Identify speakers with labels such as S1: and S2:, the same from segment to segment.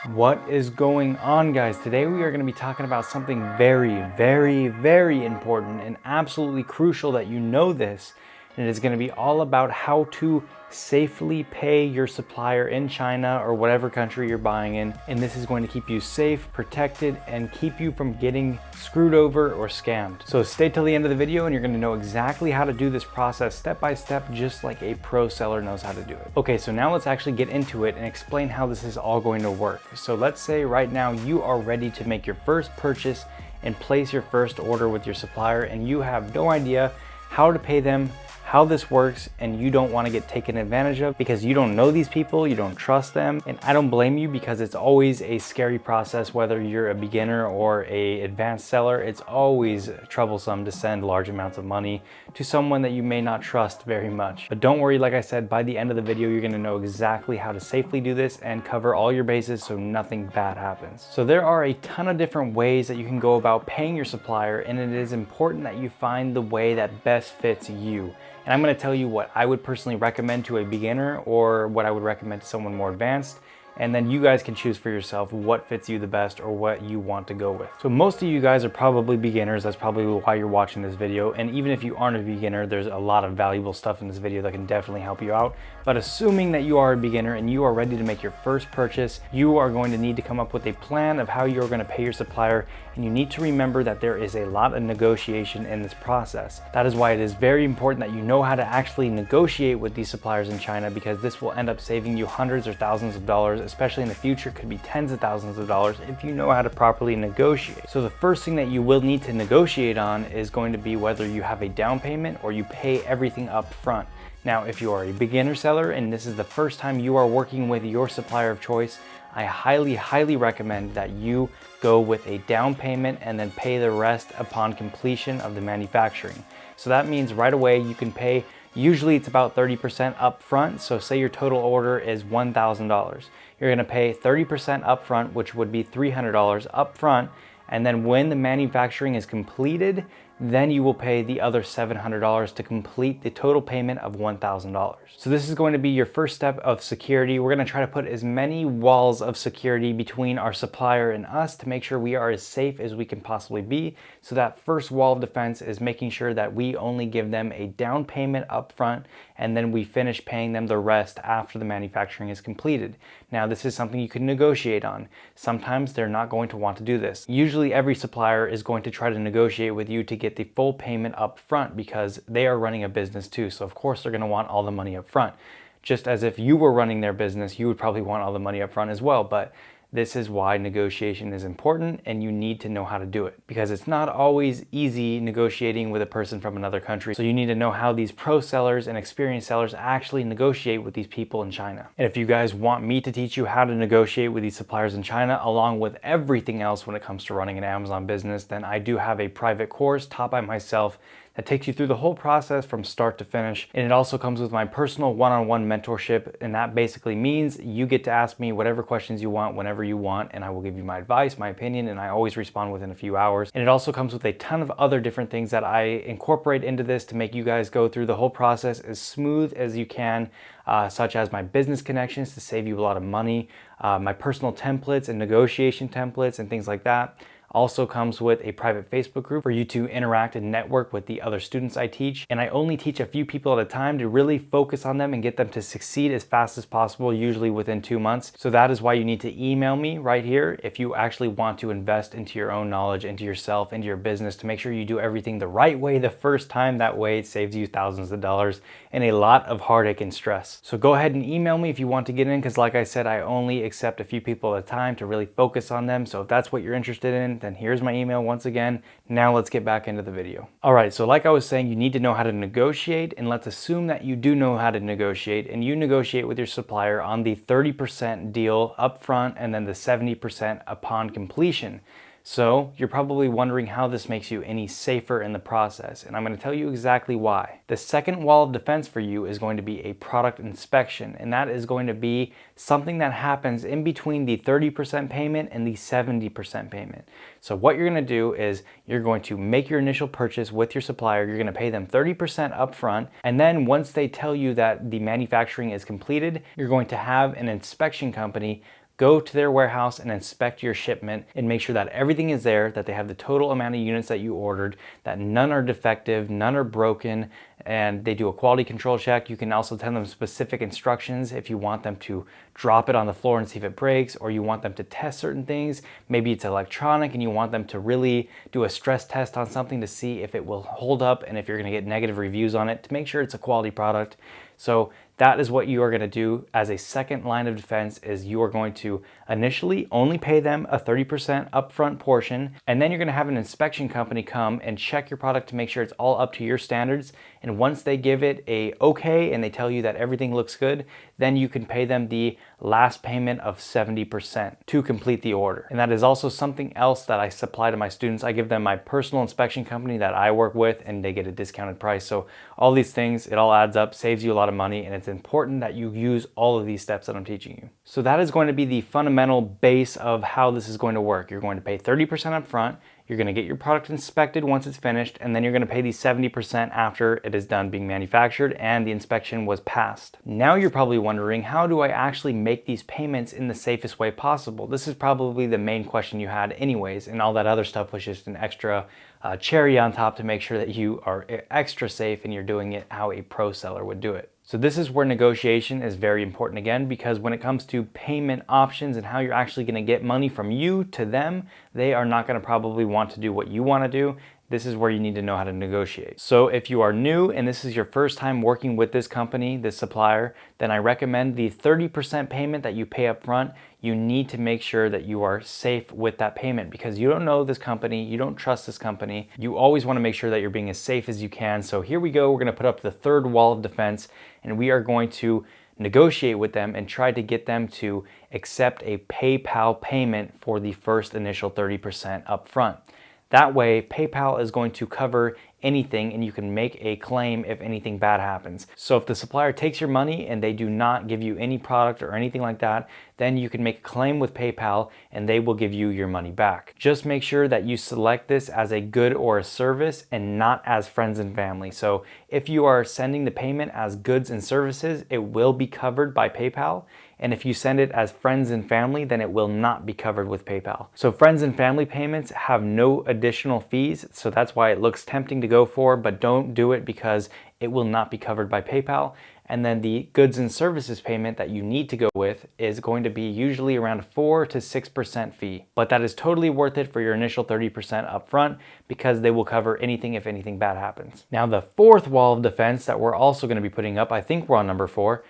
S1: What is going on, guys? Today we are going to be talking about something very important and absolutely crucial that you know this. And it is going to be all about how to safely pay your supplier in China or whatever country you're buying in. And this is going to keep you safe, protected, and keep you from getting screwed over or scammed. So stay till the end of the video and you're going to know exactly how to do this process step by step, just like a pro seller knows how to do it. Okay, so now let's actually get into it and explain how this is all going to work. So let's say right now you are ready to make your first purchase and place your first order with your supplier, and you have no idea how to pay them, how this works, and you don't want to get taken advantage of because you don't know these people, you don't trust them. And I don't blame you, because it's always a scary process. Whether you're a beginner or a advanced seller, it's always troublesome to send large amounts of money to someone that you may not trust very much. But don't worry, like I said, by the end of the video you're going to know exactly how to safely do this and cover all your bases so nothing bad happens. So there are a ton of different ways that you can go about paying your supplier, and it is important that you find the way that best fits you. And I'm going to tell you what I would personally recommend to a beginner or what I would recommend to someone more advanced. And then you guys can choose for yourself what fits you the best or what you want to go with. So most of you guys are probably beginners. That's probably why you're watching this video. And even if you aren't a beginner, there's a lot of valuable stuff in this video that can definitely help you out. But assuming that you are a beginner and you are ready to make your first purchase, you are going to need to come up with a plan of how you're going to pay your supplier. And you need to remember that there is a lot of negotiation in this process. That is why it is very important that you know how to actually negotiate with these suppliers in China, because this will end up saving you hundreds or thousands of dollars, especially in the future, could be tens of thousands of dollars if you know how to properly negotiate. So the first thing that you will need to negotiate on is going to be whether you have a down payment or you pay everything up front. Now, if you are a beginner seller and this is the first time you are working with your supplier of choice, I highly recommend that you go with a down payment and then pay the rest upon completion of the manufacturing. So that means right away you can pay, usually it's about 30% up front. So say your total order is $1,000. You're gonna pay 30% up front, which would be $300 up front. And then when the manufacturing is completed, then you will pay the other $700 to complete the total payment of $1,000. So this is going to be your first step of security. We're going to try to put as many walls of security between our supplier and us to make sure we are as safe as we can possibly be. So that first wall of defense is making sure that we only give them a down payment up front, and then we finish paying them the rest after the manufacturing is completed. Now, this is something you can negotiate on. Sometimes they're not going to want to do this. Usually every supplier is going to try to negotiate with you to get the full payment up front, because they are running a business too. So of course they're going to want all the money up front. Just as if you were running their business, you would probably want all the money up front as well. But this is why negotiation is important, and you need to know how to do it, because it's not always easy negotiating with a person from another country. So you need to know how these pro sellers and experienced sellers actually negotiate with these people in China. And if you guys want me to teach you how to negotiate with these suppliers in China, along with everything else when it comes to running an Amazon business, then I do have a private course taught by myself that takes you through the whole process from start to finish. And it also comes with my personal one-on-one mentorship. And that basically means you get to ask me whatever questions you want, whenever you want, and I will give you my advice, my opinion, and I always respond within a few hours. And it also comes with a ton of other different things that I incorporate into this to make you guys go through the whole process as smooth as you can, such as my business connections to save you a lot of money, my personal templates and negotiation templates and things like that. Also comes with a private Facebook group for you to interact and network with the other students I teach. And I only teach a few people at a time to really focus on them and get them to succeed as fast as possible, usually within 2 months. So that is why you need to email me right here if you actually want to invest into your own knowledge, into yourself, into your business, to make sure you do everything the right way the first time. That way it saves you thousands of dollars and a lot of heartache and stress. So go ahead and email me if you want to get in, because like I said, I only accept a few people at a time to really focus on them. So if that's what you're interested in, then here's my email once again. Now let's get back into the video. All right, so like I was saying, you need to know how to negotiate, and let's assume that you do know how to negotiate, and you negotiate with your supplier on the 30% deal up front and then the 70% upon completion. So you're probably wondering how this makes you any safer in the process, and I'm going to tell you exactly why. The second wall of defense for you is going to be a product inspection, and that is going to be something that happens in between the 30% payment and the 70% payment. So what you're going to do is you're going to make your initial purchase with your supplier. You're going to pay them 30% upfront, and then once they tell you that the manufacturing is completed, you're going to have an inspection company go to their warehouse and inspect your shipment and make sure that everything is there, that they have the total amount of units that you ordered, that none are defective, none are broken, and they do a quality control check. You can also tell them specific instructions if you want them to drop it on the floor and see if it breaks, or you want them to test certain things. Maybe it's electronic and you want them to really do a stress test on something to see if it will hold up and if you're going to get negative reviews on it to make sure it's a quality product. So that is what you are going to do as a second line of defense. Is you are going to initially only pay them a 30% upfront portion, and then you're going to have an inspection company come and check your product to make sure it's all up to your standards. And once they give it a okay and they tell you that everything looks good, then you can pay them the last payment of 70% to complete the order. And that is also something else that I supply to my students. I give them my personal inspection company that I work with, and they get a discounted price. So all these things, it all adds up, saves you a lot of money, and it's important that you use all of these steps that I'm teaching you. So that is going to be the fundamental base of how this is going to work. You're going to pay 30% up front. You're going to get your product inspected once it's finished, and then you're going to pay the 70% after it is done being manufactured and the inspection was passed. Now you're probably wondering, how do I actually make these payments in the safest way possible? This is probably the main question you had anyways, and all that other stuff was just an extra cherry on top to make sure that you are extra safe and you're doing it how a pro seller would do it. So this is where negotiation is very important again, because when it comes to payment options and how you're actually going to get money from you to them, they are not going to probably want to do what you want to do. This is where you need to know how to negotiate. So if you are new and this is your first time working with this company, this supplier, then I recommend the 30% payment that you pay up front. You need to make sure that you are safe with that payment, because you don't know this company, you don't trust this company. You always want to make sure that you're being as safe as you can. So here we go, we're going to put up the third wall of defense, and we are going to negotiate with them and try to get them to accept a PayPal payment for the first initial 30% up front. That way, PayPal is going to cover anything and you can make a claim if anything bad happens. So if the supplier takes your money and they do not give you any product or anything like that, then you can make a claim with PayPal and they will give you your money back. Just make sure that you select this as a good or a service and not as friends and family. So if you are sending the payment as goods and services, it will be covered by PayPal. And if you send it as friends and family, then it will not be covered with PayPal. So friends and family payments have no additional fees. So that's why it looks tempting to go for, but don't do it because it will not be covered by PayPal. And then the goods and services payment that you need to go with is going to be usually around a 4 to 6% fee. But that is totally worth it for your initial 30% upfront, because they will cover anything if anything bad happens. Now the fourth wall of defense that we're also going to be putting up, I think we're on number 4,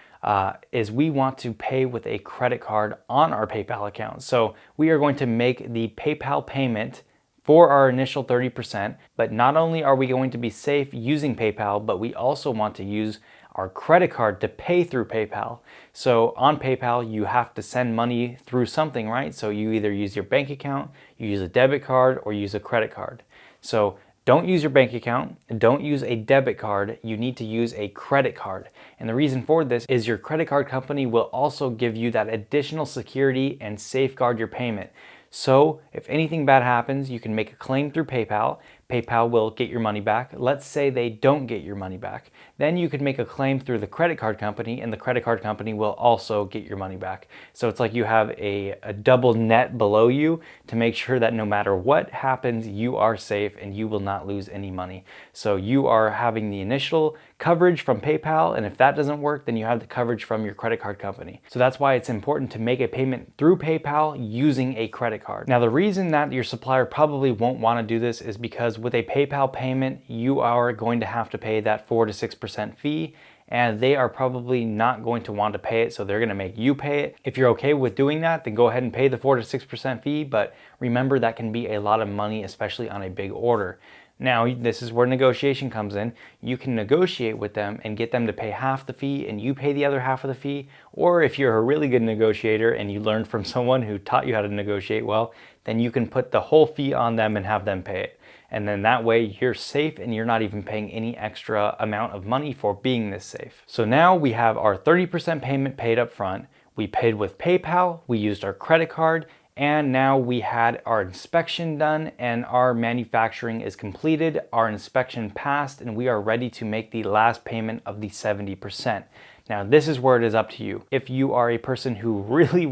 S1: is we want to pay with a credit card on our PayPal account. So we are going to make the PayPal payment for our initial 30%, but not only are we going to be safe using PayPal, but we also want to use our credit card to pay through PayPal. So on PayPal, you have to send money through something, right? So you either use your bank account, you use a debit card, or use a credit card. So don't use your bank account, don't use a debit card, you need to use a credit card. And the reason for this is your credit card company will also give you that additional security and safeguard your payment. So if anything bad happens, you can make a claim through PayPal. PayPal will get your money back. Let's say they don't get your money back. Then you could make a claim through the credit card company, and the credit card company will also get your money back. So it's like you have a double net below you to make sure that no matter what happens, you are safe and you will not lose any money. So you are having the initial coverage from PayPal, and if that doesn't work, then you have the coverage from your credit card company. So that's why it's important to make a payment through PayPal using a credit card. Now the reason that your supplier probably won't want to do this is because with a PayPal payment, you are going to have to pay that 4 to 6% fee, and they are probably not going to want to pay it, so they're going to make you pay it. If you're okay with doing that, then go ahead and pay the 4 to 6% fee, but remember that can be a lot of money, especially on a big order. Now, this is where negotiation comes in. You can negotiate with them and get them to pay half the fee and you pay the other half of the fee. Or if you're a really good negotiator and you learned from someone who taught you how to negotiate well, then you can put the whole fee on them and have them pay it. And then that way you're safe and you're not even paying any extra amount of money for being this safe. So now we have our 30% payment paid up front. We paid with PayPal, we used our credit card, and now we had our inspection done and our manufacturing is completed, our inspection passed, and we are ready to make the last payment of the 70%. Now, this is where it is up to you. If you are a person who really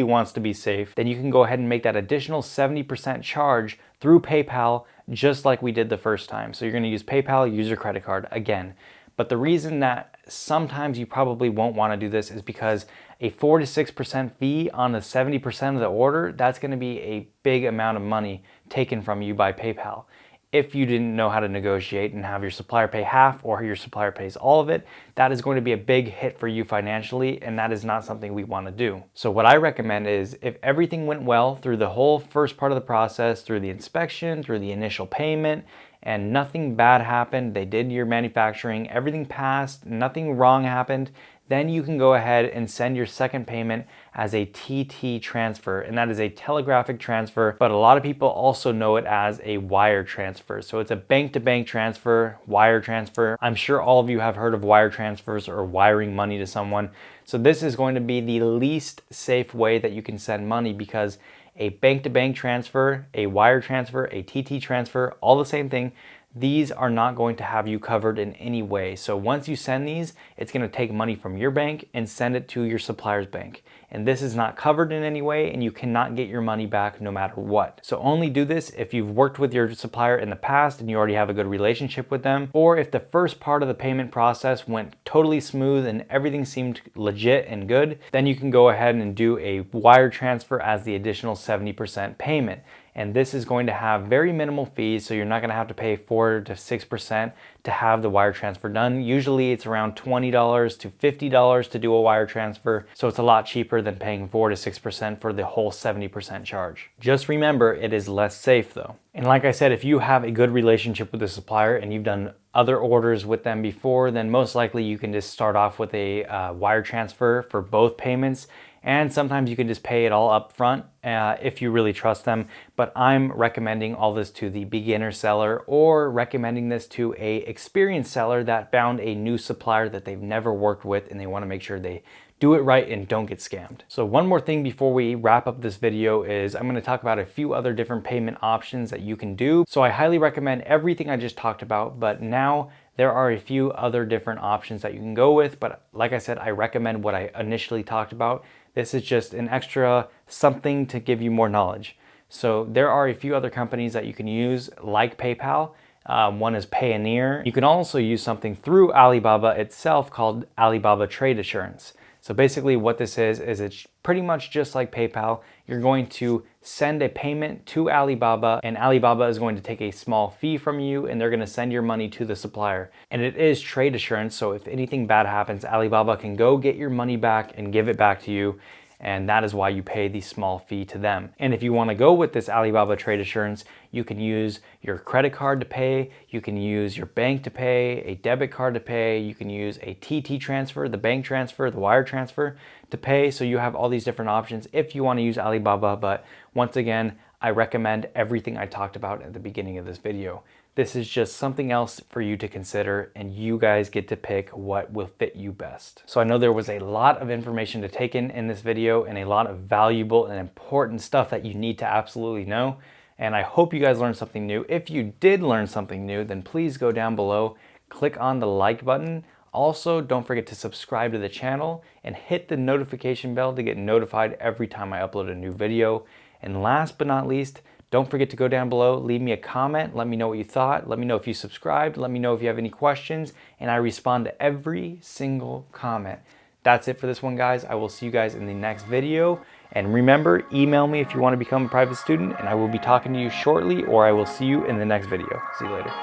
S1: wants to be safe, then you can go ahead and make that additional 70% charge through PayPal, just like we did the first time. So you're going to use PayPal, use your credit card again. But the reason that sometimes you probably won't want to do this is because a 4 to 6% fee on the 70% of the order, that's going to be a big amount of money taken from you by PayPal. If you didn't know how to negotiate and have your supplier pay half or your supplier pays all of it, that is going to be a big hit for you financially, and that is not something we want to do. So what I recommend is, if everything went well through the whole first part of the process, through the inspection, through the initial payment, and nothing bad happened, they did your manufacturing, everything passed, nothing wrong happened, then you can go ahead and send your second payment as a TT transfer, and that is a telegraphic transfer, but a lot of people also know it as a wire transfer. So it's a bank-to-bank transfer, wire transfer. I'm sure all of you have heard of wire transfers or wiring money to someone. So this is going to be the least safe way that you can send money, because a bank-to-bank transfer, a wire transfer, a TT transfer, all the same thing. These are not going to have you covered in any way. So once you send these, it's going to take money from your bank and send it to your supplier's bank. And this is not covered in any way, and you cannot get your money back no matter what. So only do this if you've worked with your supplier in the past and you already have a good relationship with them, or if the first part of the payment process went totally smooth and everything seemed legit and good, then you can go ahead and do a wire transfer as the additional 70% payment. And this is going to have very minimal fees, so you're not going to have to pay 4 to 6% to have the wire transfer done. Usually it's around $20 to $50 to do a wire transfer, so it's a lot cheaper than paying 4 to 6% for the whole 70% charge. Just remember, it is less safe though. And like I said, if you have a good relationship with the supplier and you've done other orders with them before, then most likely you can just start off with a wire transfer for both payments. And sometimes you can just pay it all up front if you really trust them. But I'm recommending all this to the beginner seller, or recommending this to a experienced seller that found a new supplier that they've never worked with and they want to make sure they do it right and don't get scammed. So one more thing before we wrap up this video is I'm going to talk about a few other different payment options that you can do. So I highly recommend everything I just talked about, but now there are a few other different options that you can go with. But like I said, I recommend what I initially talked about. This is just an extra something to give you more knowledge. So there are a few other companies that you can use, like PayPal. One is Payoneer. You can also use something through Alibaba itself called Alibaba Trade Assurance. So basically what this is it's pretty much just like PayPal. You're going to send a payment to Alibaba, and Alibaba is going to take a small fee from you, and they're going to send your money to the supplier. And it is trade assurance, so if anything bad happens, Alibaba can go get your money back and give it back to you. And that is why you pay the small fee to them. And if you want to go with this Alibaba Trade Assurance, you can use your credit card to pay, you can use your bank to pay, a debit card to pay, you can use a TT transfer, the bank transfer, the wire transfer to pay. So you have all these different options if you want to use Alibaba. But once again, I recommend everything I talked about at the beginning of this video. This is just something else for you to consider, and you guys get to pick what will fit you best. So I know there was a lot of information to take in this video, and a lot of valuable and important stuff that you need to absolutely know. And I hope you guys learned something new. If you did learn something new, then please go down below, click on the like button. Also, don't forget to subscribe to the channel and hit the notification bell to get notified every time I upload a new video. And last but not least, don't forget to go down below, leave me a comment, let me know what you thought, let me know if you subscribed, let me know if you have any questions, and I respond to every single comment. That's it for this one, guys. I will see you guys in the next video. And remember, email me if you want to become a private student, and I will be talking to you shortly, or I will see you in the next video. See you later.